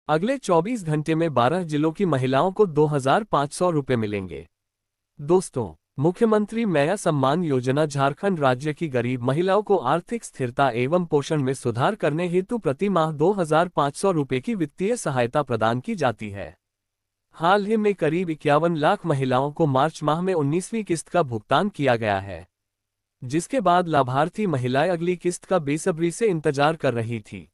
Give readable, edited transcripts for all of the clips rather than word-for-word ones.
अगले 24 घंटे में 12 जिलों की महिलाओं को 2,500 रुपये मिलेंगे। दोस्तों, मुख्यमंत्री मैया सम्मान योजना झारखंड राज्य की गरीब महिलाओं को आर्थिक स्थिरता एवं पोषण में सुधार करने हेतु प्रति माह 2,500 रुपये की वित्तीय सहायता प्रदान की जाती है। हाल ही में करीब 51 लाख महिलाओं को मार्च माह में 19वीं किस्त का भुगतान किया गया है, जिसके बाद लाभार्थी महिलाएं अगली किस्त का बेसब्री से इंतजार कर रही थी।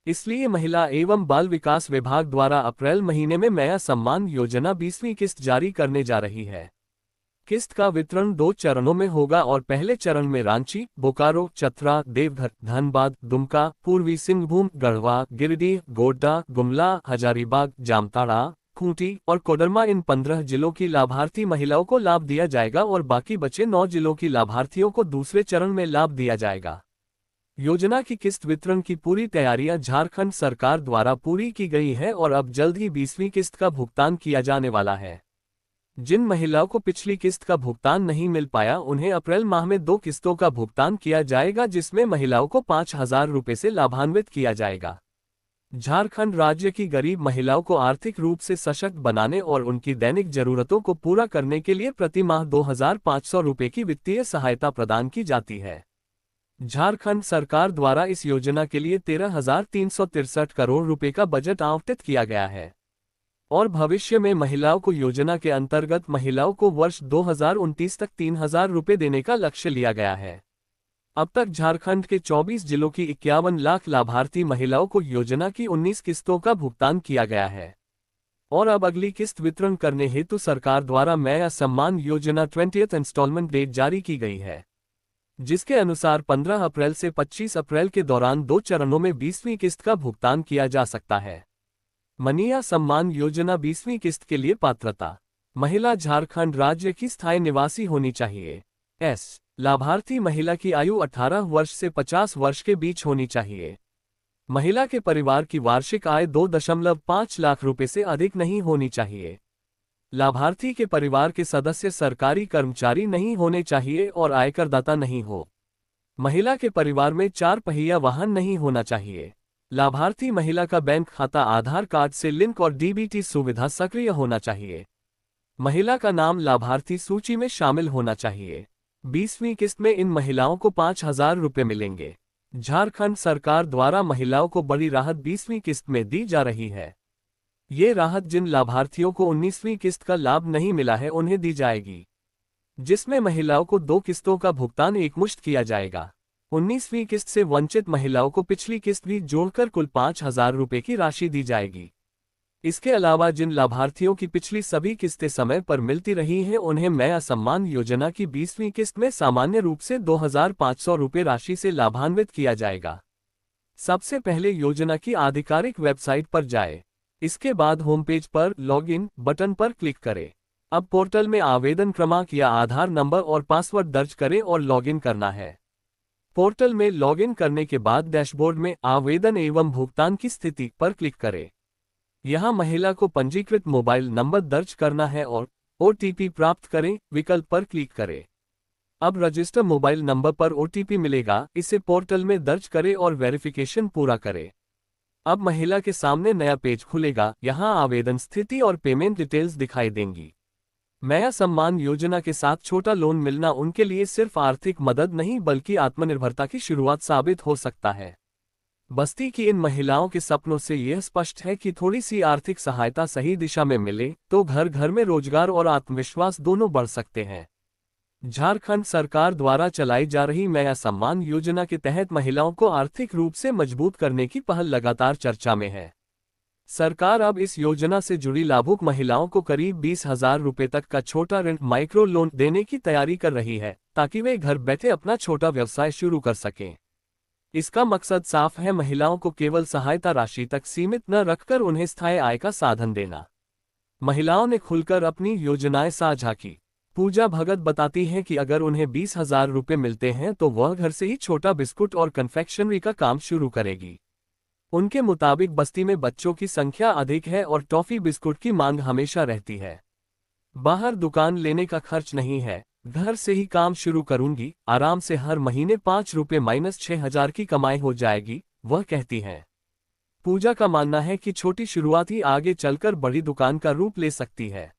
इसलिए महिला एवं बाल विकास विभाग द्वारा अप्रैल महीने में मैया सम्मान योजना 20वीं किस्त जारी करने जा रही है। किस्त का वितरण 2 चरणों में होगा और पहले चरण में रांची, बोकारो, चतरा, देवघर, धनबाद, दुमका, पूर्वी सिंहभूम, गढ़वा, गिरिडीह, गोड्डा, गुमला, हजारीबाग, जामताड़ा, खूंटी और कोडरमा इन 15 जिलों की लाभार्थी महिलाओं को लाभ दिया जाएगा और बाकी बचे 9 जिलों की लाभार्थियों को दूसरे चरण में लाभ दिया जाएगा। योजना की किस्त वितरण की पूरी तैयारियां झारखंड सरकार द्वारा पूरी की गई है और अब जल्द ही 20वीं किस्त का भुगतान किया जाने वाला है। जिन महिलाओं को पिछली किस्त का भुगतान नहीं मिल पाया, उन्हें अप्रैल माह में 2 किस्तों का भुगतान किया जाएगा, जिसमें महिलाओं को 5,000 रुपये से लाभान्वित किया जाएगा। झारखंड राज्य की गरीब महिलाओं को आर्थिक रूप से सशक्त बनाने और उनकी दैनिक जरूरतों को पूरा करने के लिए प्रति माह 2,500 रुपये की वित्तीय सहायता प्रदान की जाती है। झारखंड सरकार द्वारा इस योजना के लिए 13,363 करोड़ रुपए का बजट आवंटित किया गया है और भविष्य में महिलाओं को योजना के अंतर्गत महिलाओं को वर्ष 2029 तक 3,000 रुपये देने का लक्ष्य लिया गया है। अब तक झारखंड के 24 जिलों की 51 लाख लाभार्थी महिलाओं को योजना की 19 किस्तों का भुगतान किया गया है और अब अगली किस्त वितरण करने हेतु सरकार द्वारा मैया Samman Yojana 20th instalment date जारी की गई है, जिसके अनुसार 15 अप्रैल से 25 अप्रैल के दौरान 2 चरणों में 20वीं किस्त का भुगतान किया जा सकता है। मैया सम्मान योजना 20वीं किस्त के लिए पात्रता: महिला झारखंड राज्य की स्थायी निवासी होनी चाहिए। लाभार्थी महिला की आयु 18 वर्ष से 50 वर्ष के बीच होनी चाहिए। महिला के परिवार की वार्षिक आय 2.5 लाख रुपए से अधिक नहीं होनी चाहिए। लाभार्थी के परिवार के सदस्य सरकारी कर्मचारी नहीं होने चाहिए और आयकरदाता नहीं हो। महिला के परिवार में 4 पहिया वाहन नहीं होना चाहिए। लाभार्थी महिला का बैंक खाता आधार कार्ड से लिंक और डीबीटी सुविधा सक्रिय होना चाहिए। महिला का नाम लाभार्थी सूची में शामिल होना चाहिए। 20वीं किस्त में इन महिलाओं को 5,000 रुपये मिलेंगे। झारखंड सरकार द्वारा महिलाओं को बड़ी राहत 20वीं किस्त में दी जा रही है। ये राहत जिन लाभार्थियों को 19वीं किस्त का लाभ नहीं मिला है उन्हें दी जाएगी, जिसमें महिलाओं को 2 किस्तों का भुगतान एकमुश्त किया जाएगा। 19वीं किस्त से वंचित महिलाओं को पिछली किस्त भी जोड़कर कुल 5,000 रुपये की राशि दी जाएगी। इसके अलावा जिन लाभार्थियों की पिछली सभी किस्तें समय पर मिलती रही हैं, उन्हें मैया सम्मान योजना की 20वीं किस्त में सामान्य रूप से 2,500 रुपये राशि से लाभान्वित किया जाएगा। सबसे पहले योजना की आधिकारिक वेबसाइट पर जाएं। इसके बाद होम पेज पर लॉगिन बटन पर क्लिक करें। अब पोर्टल में आवेदन क्रमांक या आधार नंबर और पासवर्ड दर्ज करें और लॉगिन करना है। पोर्टल में लॉगिन करने के बाद डैशबोर्ड में आवेदन एवं भुगतान की स्थिति पर क्लिक करें। यहां महिला को पंजीकृत मोबाइल नंबर दर्ज करना है और ओटीपी प्राप्त करें विकल्प पर क्लिक करें। अब रजिस्टर मोबाइल नंबर पर ओटीपी मिलेगा, इसे पोर्टल में दर्ज करें और वेरिफिकेशन पूरा करें। अब महिला के सामने नया पेज खुलेगा। यहां आवेदन स्थिति और पेमेंट डिटेल्स दिखाई देंगी। मैया सम्मान योजना के साथ छोटा लोन मिलना उनके लिए सिर्फ आर्थिक मदद नहीं बल्कि आत्मनिर्भरता की शुरुआत साबित हो सकता है। बस्ती की इन महिलाओं के सपनों से यह स्पष्ट है कि थोड़ी सी आर्थिक सहायता सही दिशा में मिले तो घर घर में रोजगार और आत्मविश्वास दोनों बढ़ सकते हैं। झारखंड सरकार द्वारा चलाई जा रही मैया सम्मान योजना के तहत महिलाओं को आर्थिक रूप से मजबूत करने की पहल लगातार चर्चा में है। सरकार अब इस योजना से जुड़ी लाभुक महिलाओं को करीब 20,000 रुपये तक का छोटा ऋण माइक्रो लोन देने की तैयारी कर रही है, ताकि वे घर बैठे अपना छोटा व्यवसाय शुरू कर सकें। इसका मकसद साफ है, महिलाओं को केवल सहायता राशि तक सीमित न रखकर उन्हें स्थायी आय का साधन देना। महिलाओं ने खुलकर अपनी योजनाएं साझा की। पूजा भगत बताती हैं कि अगर उन्हें 20,000 रुपये मिलते हैं तो वह घर से ही छोटा बिस्कुट और कन्फेक्शनरी का काम शुरू करेगी। उनके मुताबिक बस्ती में बच्चों की संख्या अधिक है और टॉफी बिस्कुट की मांग हमेशा रहती है। बाहर दुकान लेने का खर्च नहीं है, घर से ही काम शुरू करूंगी, आराम से हर महीने 5 रुपये -6,000 की कमाई हो जाएगी, वह कहती हैं। पूजा का मानना है कि छोटी शुरुआत ही आगे चलकर बड़ी दुकान का रूप ले सकती है।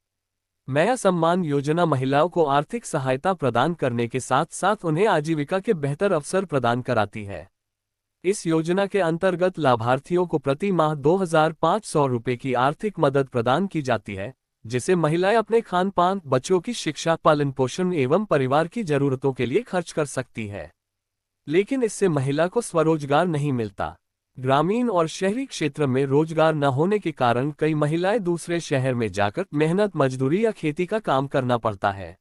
मैया सम्मान योजना महिलाओं को आर्थिक सहायता प्रदान करने के साथ साथ उन्हें आजीविका के बेहतर अवसर प्रदान कराती है। इस योजना के अंतर्गत लाभार्थियों को प्रति माह 2,500 रुपये की आर्थिक मदद प्रदान की जाती है, जिसे महिलाएं अपने खान पान, बच्चों की शिक्षा, पालन पोषण एवं परिवार की जरूरतों के लिए खर्च कर सकती है। लेकिन इससे महिला को स्वरोजगार नहीं मिलता। ग्रामीण और शहरी क्षेत्र में रोजगार न होने के कारण कई महिलाएं दूसरे शहर में जाकर मेहनत मजदूरी या खेती का काम करना पड़ता है।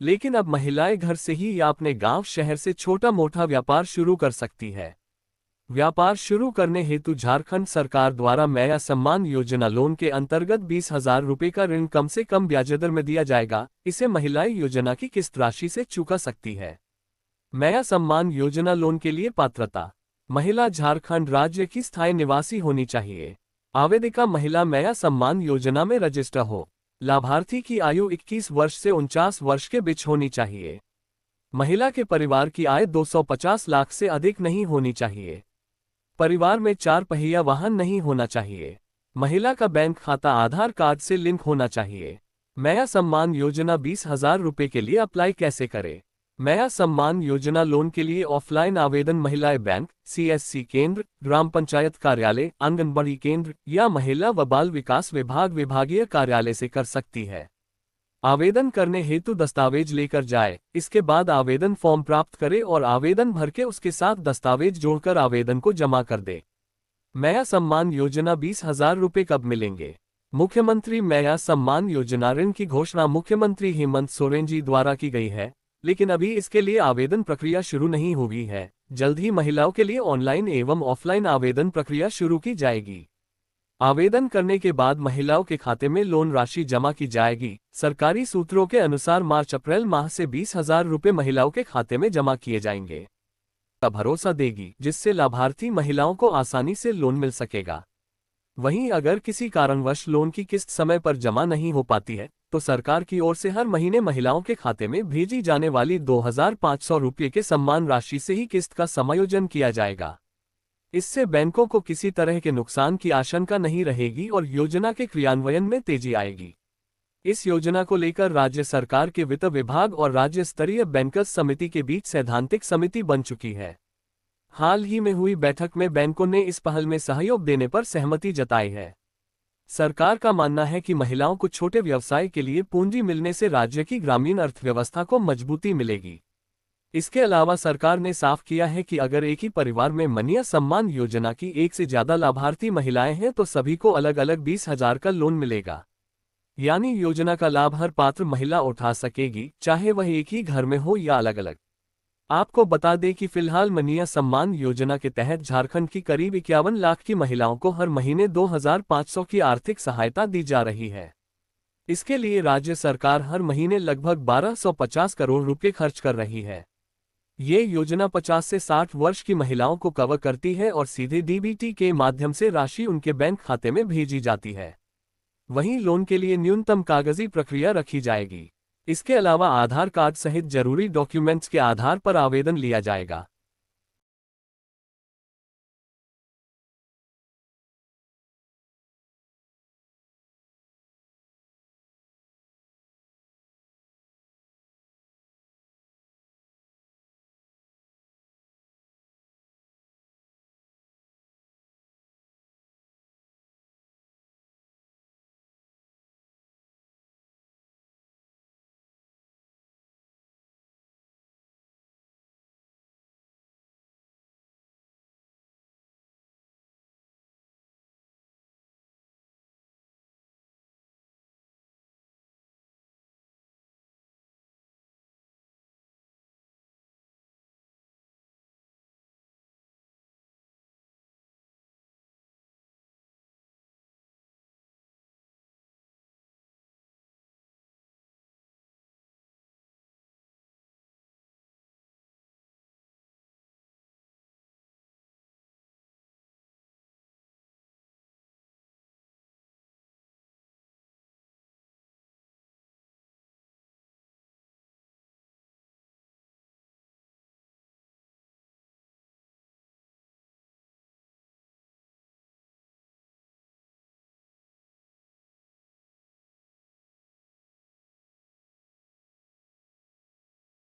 लेकिन अब महिलाएं घर से ही या अपने गांव शहर से छोटा मोटा व्यापार शुरू कर सकती है। व्यापार शुरू करने हेतु झारखंड सरकार द्वारा मैया सम्मान योजना लोन के अंतर्गत 20,000 रुपये का ऋण कम से कम ब्याज दर में दिया जाएगा। इसे महिलाएं योजना की किस्त राशि से चुका सकती है। मैया सम्मान योजना लोन के लिए पात्रता: महिला झारखंड राज्य की स्थायी निवासी होनी चाहिए। आवेदिका महिला मैया सम्मान योजना में रजिस्टर हो। लाभार्थी की आयु 21 वर्ष से 49 वर्ष के बीच होनी चाहिए। महिला के परिवार की आय 250 लाख से अधिक नहीं होनी चाहिए। परिवार में 4 पहिया वाहन नहीं होना चाहिए। महिला का बैंक खाता आधार कार्ड से लिंक होना चाहिए। मैया सम्मान योजना 20,000 रुपये के लिए अप्लाई कैसे करें? मैया सम्मान योजना लोन के लिए ऑफलाइन आवेदन महिलाएं बैंक, CSC केंद्र, ग्राम पंचायत कार्यालय, आंगनबाड़ी केंद्र या महिला व बाल विकास विभाग विभागीय कार्यालय से कर सकती है। आवेदन करने हेतु दस्तावेज लेकर जाए। इसके बाद आवेदन फॉर्म प्राप्त करे और आवेदन भर के उसके साथ दस्तावेज जोड़कर आवेदन को जमा कर दे। मैया सम्मान योजना 20,000 रुपये कब मिलेंगे? मुख्यमंत्री मैया सम्मान योजना ऋण की घोषणा मुख्यमंत्री हेमंत सोरेन जी द्वारा की गई है, लेकिन अभी इसके लिए आवेदन प्रक्रिया शुरू नहीं हुई है। जल्द ही महिलाओं के लिए ऑनलाइन एवं ऑफलाइन आवेदन प्रक्रिया शुरू की जाएगी। आवेदन करने के बाद महिलाओं के खाते में लोन राशि जमा की जाएगी। सरकारी सूत्रों के अनुसार मार्च-अप्रैल माह से 20,000 रुपये महिलाओं के खाते में जमा किए जाएंगे। का भरोसा देगी, जिससे लाभार्थी महिलाओं को आसानी से लोन मिल सकेगा। वहीं अगर किसी कारणवश लोन की किस्त समय पर जमा नहीं हो पाती है, तो सरकार की ओर से हर महीने महिलाओं के खाते में भेजी जाने वाली 2,500 रुपये के सम्मान राशि से ही किस्त का समायोजन किया जाएगा। इससे बैंकों को किसी तरह के नुकसान की आशंका नहीं रहेगी और योजना के क्रियान्वयन में तेजी आएगी। इस योजना को लेकर राज्य सरकार के वित्त विभाग और राज्य स्तरीय बैंकर्स समिति के बीच सैद्धांतिक समिति बन चुकी है। हाल ही में हुई बैठक में बैंकों ने इस पहल में सहयोग देने पर सहमति जताई है। सरकार का मानना है कि महिलाओं को छोटे व्यवसाय के लिए पूंजी मिलने से राज्य की ग्रामीण अर्थव्यवस्था को मजबूती मिलेगी। इसके अलावा सरकार ने साफ किया है कि अगर एक ही परिवार में मैया सम्मान योजना की एक से ज्यादा लाभार्थी महिलाएं हैं तो सभी को अलग अलग 20,000 का लोन मिलेगा। यानी योजना का लाभ हर पात्र महिला उठा सकेगी, चाहे वह एक ही घर में हो या अलग अलग। आपको बता दें कि फिलहाल मैया सम्मान योजना के तहत झारखंड की करीब 51 लाख की महिलाओं को हर महीने 2,500 की आर्थिक सहायता दी जा रही है। इसके लिए राज्य सरकार हर महीने लगभग 1,250 करोड़ रुपये खर्च कर रही है। ये योजना 50 से 60 वर्ष की महिलाओं को कवर करती है और सीधे DBT के माध्यम से राशि उनके बैंक खाते में भेजी जाती है। वहीं लोन के लिए न्यूनतम कागजी प्रक्रिया रखी जाएगी। इसके अलावा आधार कार्ड सहित जरूरी डॉक्यूमेंट्स के आधार पर आवेदन लिया जाएगा।